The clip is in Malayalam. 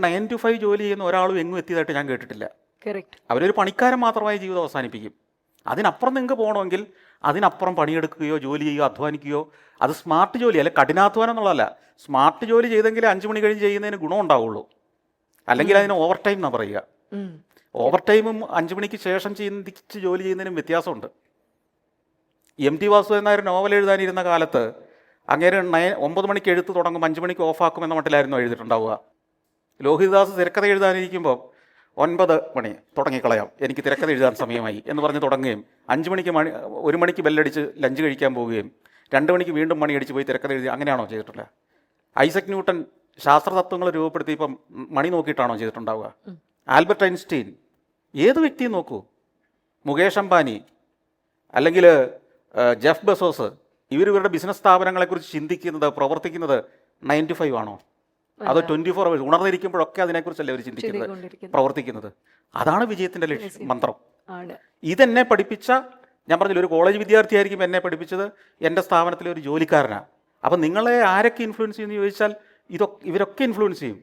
9 to 5 ജോലി ചെയ്യുന്ന ഒരാളും എങ്ങും എത്തിയതായിട്ട് ഞാൻ കേട്ടിട്ടില്ല. കറക്റ്റ്. അവരൊരു പണിക്കാരൻ മാത്രമായി ജീവിതം അവസാനിപ്പിക്കും. അതിനപ്പുറം നിങ്ങൾക്ക് പോകണമെങ്കിൽ അതിനപ്പുറം പണിയെടുക്കുകയോ ജോലി ചെയ്യുകയോ അധ്വാനിക്കുകയോ, അത് സ്മാർട്ട് ജോലി അല്ല, കഠിനാധ്വാനം എന്നുള്ളതല്ല. സ്മാർട്ട് ജോലി ചെയ്തെങ്കിൽ 5 മണി കഴിഞ്ഞ് ചെയ്യുന്നതിന് ഗുണം ഉണ്ടാവുള്ളൂ. അല്ലെങ്കിൽ അതിന് ഓവർ ടൈം എന്നാണ് പറയുക. ഓവർ ടൈമും 5 മണിക്ക് ശേഷം ചിന്തിച്ച് ജോലി ചെയ്യുന്നതിനും വ്യത്യാസമുണ്ട്. MT വാസുദേവൻ നായർ നോവൽ എഴുതാനിരുന്ന കാലത്ത് അങ്ങേര് 9 മണിക്ക് എഴുത്ത് തുടങ്ങും, 5 മണിക്ക് ഓഫാക്കും എന്ന മട്ടിലായിരുന്നു എഴുതിയിട്ടുണ്ടാവുക. ലോഹിതദാസ് തിരക്കഥ എഴുതാനിരിക്കുമ്പോൾ 9 മണി തുടങ്ങിക്കളയാം, എനിക്ക് തിരക്കഥ എഴുതാൻ സമയമായി എന്ന് പറഞ്ഞ് തുടങ്ങുകയും 1 മണിക്ക് ബെല്ലടിച്ച് ലഞ്ച് കഴിക്കാൻ പോവുകയും 2 മണിക്ക് വീണ്ടും മണിയടിച്ച് പോയി തിരക്കഥ എഴുതി. അങ്ങനെയാണോ ചെയ്തിട്ടുള്ളത്? ഐസക് ന്യൂട്ടൻ ശാസ്ത്രതത്വങ്ങൾ രൂപപ്പെടുത്തി ഇപ്പം മണി നോക്കിയിട്ടാണോ ചെയ്തിട്ടുണ്ടാവുക? ആൽബർട്ട് ഐൻസ്റ്റീൻ, ഏത് വ്യക്തിയും നോക്കൂ, മുകേഷ് അംബാനി അല്ലെങ്കിൽ ജെഫ് ബെസോസ്, ഇവരുടെ ബിസിനസ് സ്ഥാപനങ്ങളെക്കുറിച്ച് ചിന്തിക്കുന്നത്, പ്രവർത്തിക്കുന്നത് 9 to 5 ആണോ? അത് 24 hours ഉണർന്നിരിക്കുമ്പോഴൊക്കെ അതിനെക്കുറിച്ചല്ലേ അവർ ചിന്തിക്കുന്നത്, പ്രവർത്തിക്കുന്നത്? അതാണ് വിജയത്തിൻ്റെ മന്ത്രം. ഇതെന്നെ പഠിപ്പിച്ച, ഞാൻ പറഞ്ഞില്ല, ഒരു കോളേജ് വിദ്യാർത്ഥിയായിരിക്കും എന്നെ പഠിപ്പിച്ചത്, എൻ്റെ സ്ഥാപനത്തിലെ ഒരു ജോലിക്കാരനാണ്. അപ്പം നിങ്ങളെ ആരൊക്കെ ഇൻഫ്ലുവൻസ് ചെയ്യുമെന്ന് ചോദിച്ചാൽ ഇവരൊക്കെ ഇൻഫ്ലുവൻസ് ചെയ്യും.